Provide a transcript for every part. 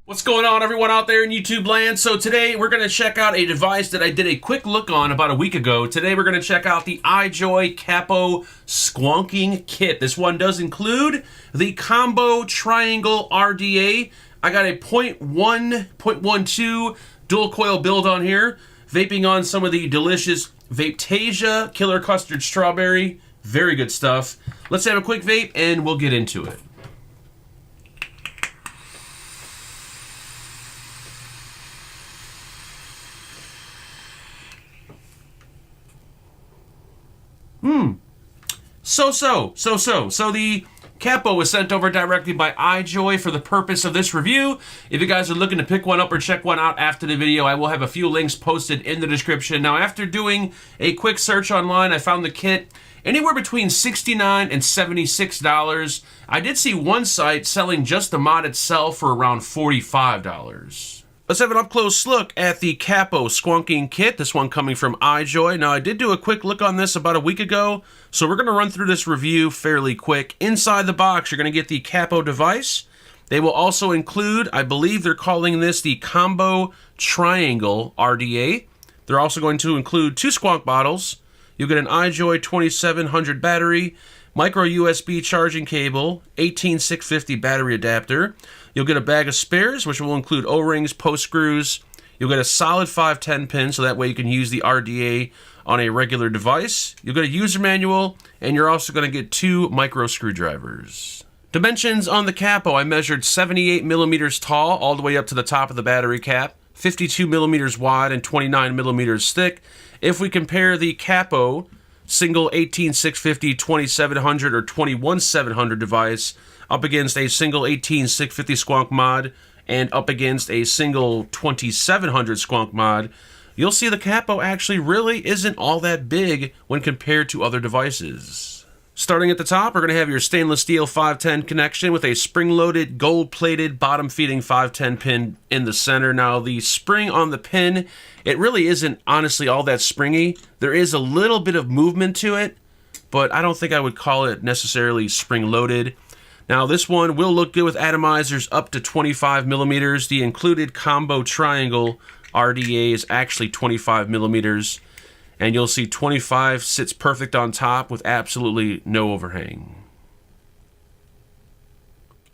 What's going on, everyone out there in YouTube land? So today we're going to check out a device that I did a quick look on about a week ago. Today we're going to check out the iJOY CAPO Squonking kit. This one does include the combo triangle RDA. I got a 0.1.12 dual coil build on here. Vaping on some of the delicious Vape Killer Custard Strawberry. Very good stuff. Let's have a quick vape and we'll get into it. So the Capo was sent over directly by iJOY for the purpose of this review. If you guys are looking to pick one up or check one out after the video, I will have a few links posted in the description. Now, after doing a quick search online, I found the kit anywhere between $69 and $76. I did see one site selling just the mod itself for around $45. Let's have an up-close look at the Capo Squonking kit, this one coming from iJOY. Now, I did do a quick look on this about a week ago, so we're going to run through this review fairly quick. Inside the box, you're going to get the Capo device. They will also include, I believe they're calling this the Combo Triangle RDA. They're also going to include 2 Squonk bottles. You'll get an iJOY 2700 battery, micro USB charging cable, 18650 battery adapter. You'll get a bag of spares, which will include O-rings, post screws. You'll get a solid 510 pin, so that way you can use the RDA on a regular device. You'll get a user manual, and you're also going to get 2 micro screwdrivers. Dimensions on the Capo, I measured 78 millimeters tall all the way up to the top of the battery cap, 52 millimeters wide and 29 millimeters thick. If we compare the Capo single 18650, 2700, or 21700 device up against a single 18650 Squonk mod and up against a single 2700 Squonk mod, you'll see the Capo actually really isn't all that big when compared to other devices. Starting at the top, we're going to have your stainless steel 510 connection with a spring-loaded, gold-plated, bottom-feeding 510 pin in the center. Now, the spring on the pin, it really isn't honestly all that springy. There is a little bit of movement to it, but I don't think I would call it necessarily spring-loaded. Now, this one will look good with atomizers up to 25 millimeters. The included combo triangle RDA is actually 25 millimeters. And you'll see 25 sits perfect on top with absolutely no overhang.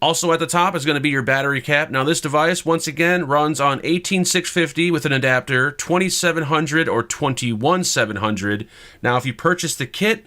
Also at the top is going to be your battery cap. Now, this device, once again, runs on 18650 with an adapter, 2700 or 21700. Now, if you purchase the kit,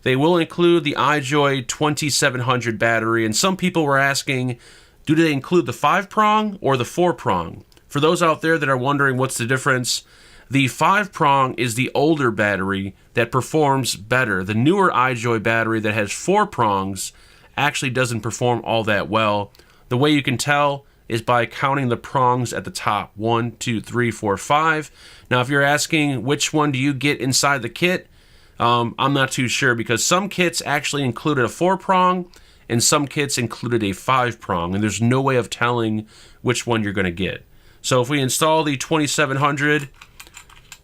they will include the iJOY 2700 battery, and some people were asking, do they include the 5-prong or the 4-prong? For those out there that are wondering what's the difference, the 5-prong is the older battery that performs better. The newer iJOY battery that has 4 prongs actually doesn't perform all that well. The way you can tell is by counting the prongs at the top. 1, 2, 3, 4, 5. Now, if you're asking which one do you get inside the kit, I'm not too sure, because some kits actually included a 4-prong and some kits included a 5-prong, and there's no way of telling which one you're going to get. So if we install the 2700,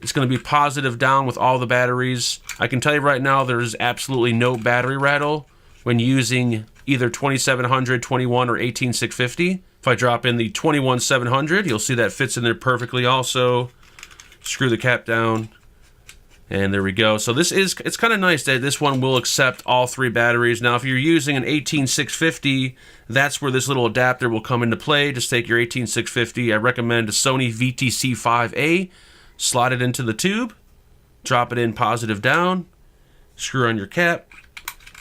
it's going to be positive down with all the batteries. I can tell you right now there's absolutely no battery rattle when using either 2700, 21, or 18650. If I drop in the 21700, you'll see that fits in there perfectly also. Screw the cap down. And there we go. So it's kind of nice that this one will accept all 3 batteries. Now, if you're using an 18650, that's where this little adapter will come into play. Just take your 18650. I recommend a Sony VTC5A. Slide it into the tube. Drop it in positive down. Screw on your cap.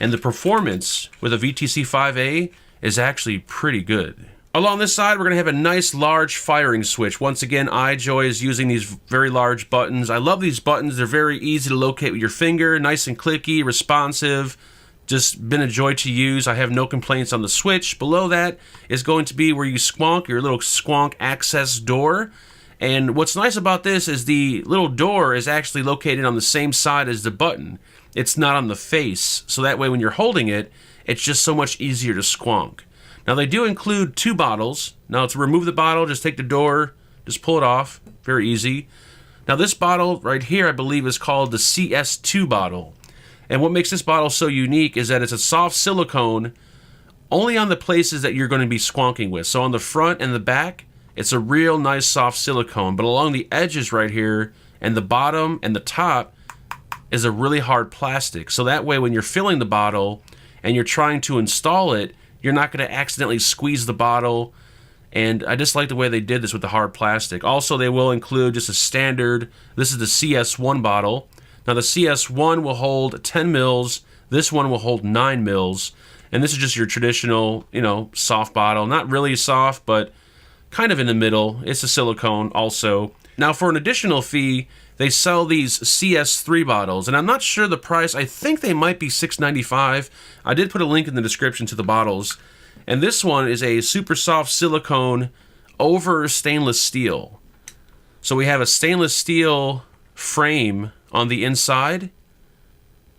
And the performance with a VTC5A is actually pretty good. Along this side, we're going to have a nice large firing switch. Once again, iJOY is using these very large buttons. I love these buttons. They're very easy to locate with your finger. Nice and clicky, responsive. Just been a joy to use. I have no complaints on the switch. Below that is going to be where you squonk, your little squonk access door. And what's nice about this is the little door is actually located on the same side as the button. It's not on the face. So that way when you're holding it, it's just so much easier to squonk. Now, they do include 2 bottles. Now, to remove the bottle, just take the door, just pull it off. Very easy. Now, this bottle right here, I believe, is called the CS2 bottle. And what makes this bottle so unique is that it's a soft silicone only on the places that you're going to be squonking with. So on the front and the back, It's a real nice soft silicone, but along the edges right here and the bottom and the top is a really hard plastic. So that way when you're filling the bottle and you're trying to install it, you're not going to accidentally squeeze the bottle. And I just like the way they did this with the hard plastic. Also, they will include just a standard, this is the CS1 bottle. Now the CS1 will hold 10 mils, this one will hold 9 mils, and this is just your traditional, you know, soft bottle. Not really soft, but kind of in the middle. It's a silicone also. Now for an additional fee, they sell these CS3 bottles, and I'm not sure the price. I think they might be $6.95. I did put a link in the description to the bottles. And this one is a super soft silicone over stainless steel. So we have a stainless steel frame on the inside,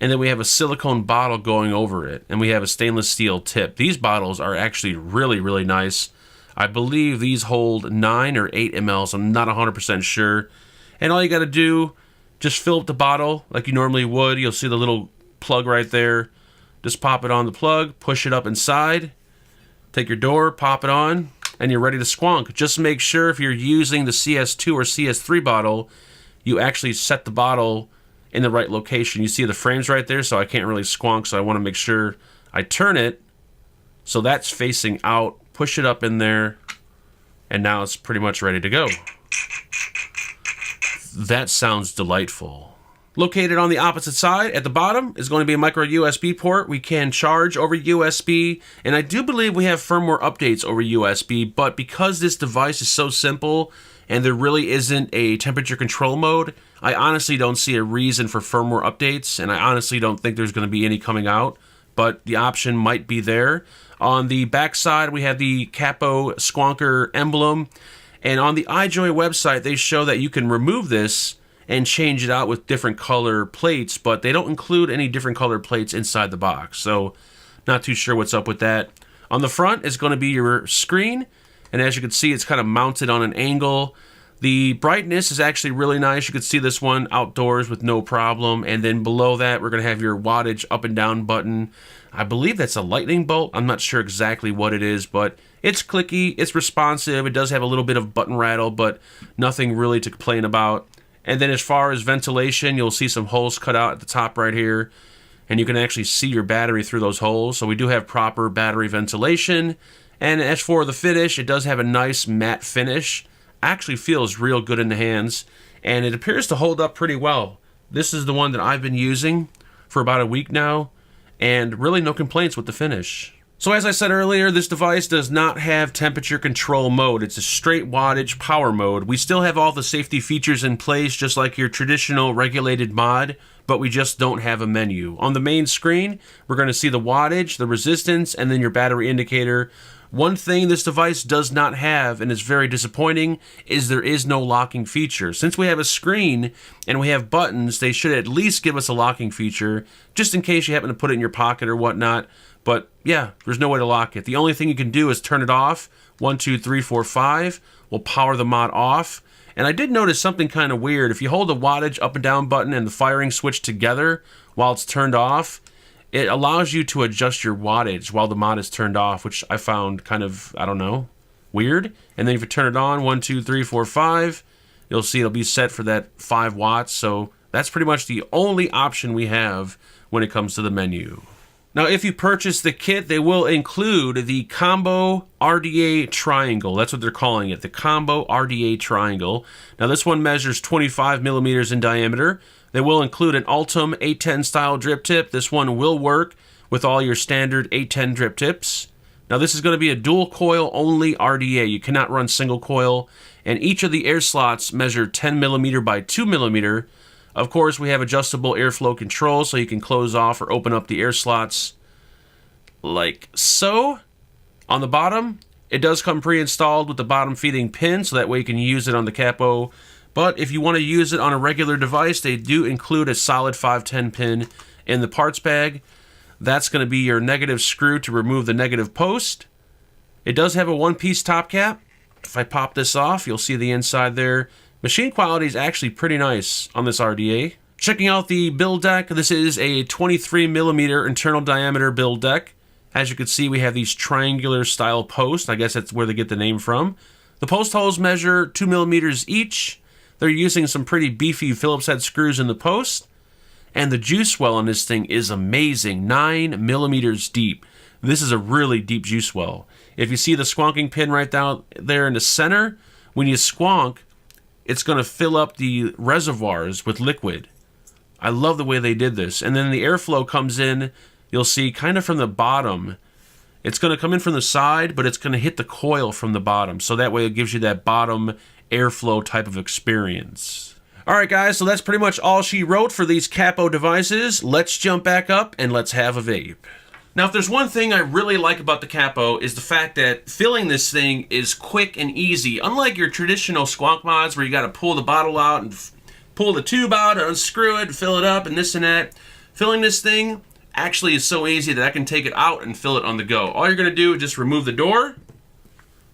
and then we have a silicone bottle going over it, and we have a stainless steel tip. These bottles are actually really, really nice. I believe these hold 9 or 8 mLs. I'm not 100% sure. And all you got to do, just fill up the bottle like you normally would. You'll see the little plug right there. Just pop it on the plug, push it up inside, take your door, pop it on, and you're ready to squonk. Just make sure if you're using the CS2 or CS3 bottle, you actually set the bottle in the right location. You see the frames right there, so I can't really squonk, so I want to make sure I turn it so that's facing out, push it up in there, and now it's pretty much ready to go. That sounds delightful. Located on the opposite side at the bottom is going to be a micro USB port. We can charge over USB, and I do believe we have firmware updates over USB, but because this device is so simple and there really isn't a temperature control mode, I honestly don't see a reason for firmware updates, and I honestly don't think there's going to be any coming out, but the option might be there. On the back side, we have the Capo Squonker emblem, and on the iJOY website, they show that you can remove this and change it out with different color plates, but they don't include any different color plates inside the box, so not too sure what's up with that. On the front is going to be your screen, and as you can see, it's kind of mounted on an angle. The brightness is actually really nice. You can see this one outdoors with no problem, and then below that, we're going to have your wattage up and down button. I believe that's a lightning bolt. I'm not sure exactly what it is, but it's clicky, it's responsive. It does have a little bit of button rattle, but nothing really to complain about. And then as far as ventilation, you'll see some holes cut out at the top right here, and you can actually see your battery through those holes. So we do have proper battery ventilation. And as for the finish, it does have a nice matte finish. Actually feels real good in the hands, and it appears to hold up pretty well. This is the one that I've been using for about a week now, and really no complaints with the finish. So as I said earlier, this device does not have temperature control mode. It's a straight wattage power mode. We still have all the safety features in place, just like your traditional regulated mod, but we just don't have a menu. On the main screen, we're going to see the wattage, the resistance, and then your battery indicator. One thing this device does not have, and is very disappointing, is there is no locking feature. Since we have a screen and we have buttons, they should at least give us a locking feature, just in case you happen to put it in your pocket or whatnot. But yeah, there's no way to lock it. The only thing you can do is turn it off. 1, 2, 3, 4, 5 will power the mod off. And I did notice something kind of weird. If you hold the wattage up and down button and the firing switch together while it's turned off, it allows you to adjust your wattage while the mod is turned off, which I found kind of, I don't know, weird. And then if you turn it on, 1, 2, 3, 4, 5, you'll see it'll be set for that 5 watts. So that's pretty much the only option we have when it comes to the menu. Now, if you purchase the kit, they will include the Combo RDA Triangle. That's what they're calling it, the Combo RDA Triangle. Now, this one measures 25 millimeters in diameter. They will include an Ultim 810 style drip tip. This one will work with all your standard 810 drip tips. Now, this is going to be a dual coil only RDA. You cannot run single coil. And each of the air slots measure 10 millimeter by 2 millimeter. Of course, we have adjustable airflow control, so you can close off or open up the air slots like so. On the bottom, it does come pre-installed with the bottom feeding pin, so that way you can use it on the Capo. But if you want to use it on a regular device, they do include a solid 510 pin in the parts bag. That's going to be your negative screw to remove the negative post. It does have a one-piece top cap. If I pop this off, you'll see the inside there. Machine quality is actually pretty nice on this RDA. Checking out the build deck, this is a 23 millimeter internal diameter build deck. As you can see, we have these triangular style posts. I guess that's where they get the name from. The post holes measure 2 millimeters each. They're using some pretty beefy Phillips head screws in the post. And the juice well on this thing is amazing, 9 millimeters deep. This is a really deep juice well. If you see the squonking pin right down there in the center, when you squonk, it's going to fill up the reservoirs with liquid. I love the way they did this. And then the airflow comes in, you'll see, kind of from the bottom. It's going to come in from the side, but it's going to hit the coil from the bottom. So that way it gives you that bottom airflow type of experience. Alright guys, so that's pretty much all she wrote for these capo devices. Let's jump back up and let's have a vape. Now if there's one thing I really like about the capo is the fact that filling this thing is quick and easy. Unlike your traditional squonk mods where you got to pull the bottle out and pull the tube out and unscrew it and fill it up and this and that. Filling this thing actually is so easy that I can take it out and fill it on the go. All you're going to do is just remove the door,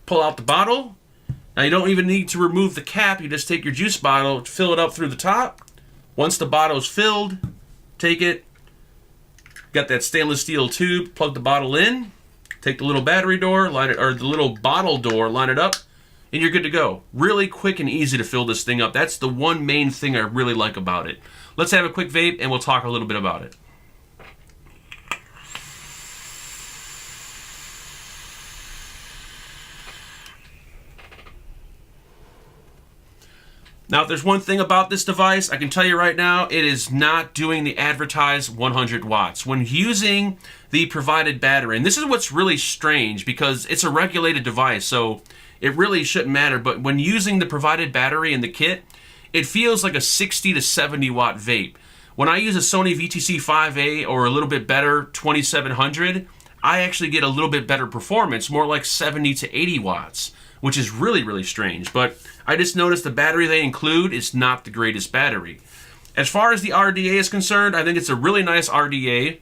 pull out the bottle. Now you don't even need to remove the cap, you just take your juice bottle, fill it up through the top. Once the bottle is filled, take it, got that stainless steel tube, plug the bottle in, take the little battery door, line it, or the little bottle door, line it up, and you're good to go. Really quick and easy to fill this thing up. That's the one main thing I really like about it. Let's have a quick vape and we'll talk a little bit about it. Now, if there's one thing about this device, I can tell you right now, it is not doing the advertised 100 watts. When using the provided battery, and this is what's really strange because it's a regulated device, so it really shouldn't matter, but when using the provided battery in the kit, it feels like a 60 to 70 watt vape. When I use a Sony VTC5A or a little bit better 2700, I actually get a little bit better performance, more like 70 to 80 watts, which is really, really strange. But I just noticed the battery they include is not the greatest battery. As far as the RDA is concerned, I think it's a really nice RDA.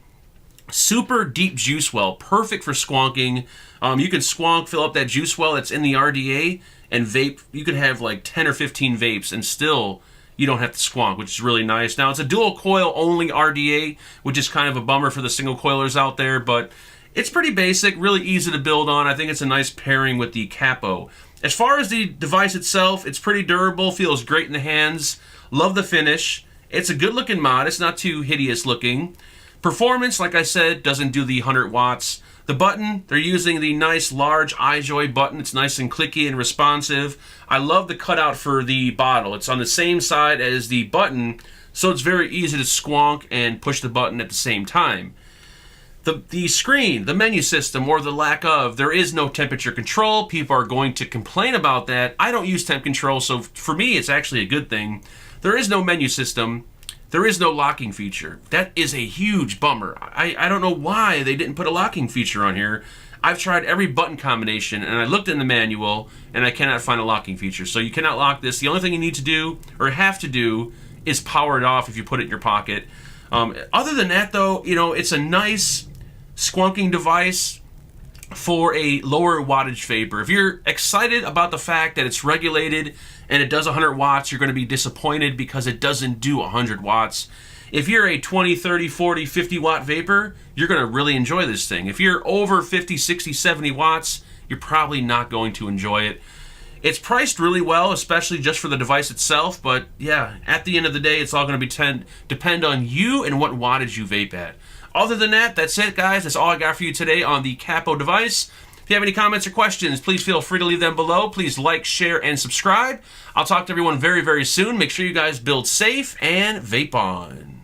Super deep juice well, perfect for squonking. You can squonk, fill up that juice well that's in the RDA, and vape. You could have like 10 or 15 vapes and still you don't have to squonk, which is really nice. Now, it's a dual coil only RDA, which is kind of a bummer for the single coilers out there, but it's pretty basic, really easy to build on. I think it's a nice pairing with the capo. As far as the device itself, it's pretty durable, feels great in the hands. Love the finish. It's a good looking mod, it's not too hideous looking. Performance, like I said, doesn't do the 100 watts. The button, they're using the nice large iJOY button. It's nice and clicky and responsive. I love the cutout for the bottle. It's on the same side as the button, so it's very easy to squonk and push the button at the same time. The screen, the menu system, or the lack of, there is no temperature control. People are going to complain about that. I don't use temp control, so for me, it's actually a good thing. There is no menu system. There is no locking feature. That is a huge bummer. I don't know why they didn't put a locking feature on here. I've tried every button combination, and I looked in the manual, and I cannot find a locking feature. So you cannot lock this. The only thing you need to do, or have to do, is power it off if you put it in your pocket. Other than that, though, you know, it's a nice squonking device for a lower wattage vapor. If you're excited about the fact that it's regulated and it does 100 watts, you're going to be disappointed because it doesn't do 100 watts. If you're a 20, 30, 40, 50 watt vapor, you're going to really enjoy this thing. If you're over 50, 60, 70 watts, you're probably not going to enjoy it. It's priced really well, especially just for the device itself, but yeah, at the end of the day, it's all going to depend on you and what wattage you vape at. Other than that, that's it, guys. That's all I got for you today on the capo device. If you have any comments or questions, please feel free to leave them below. Please like, share, and subscribe. I'll talk to everyone very, very soon. Make sure you guys build safe and vape on.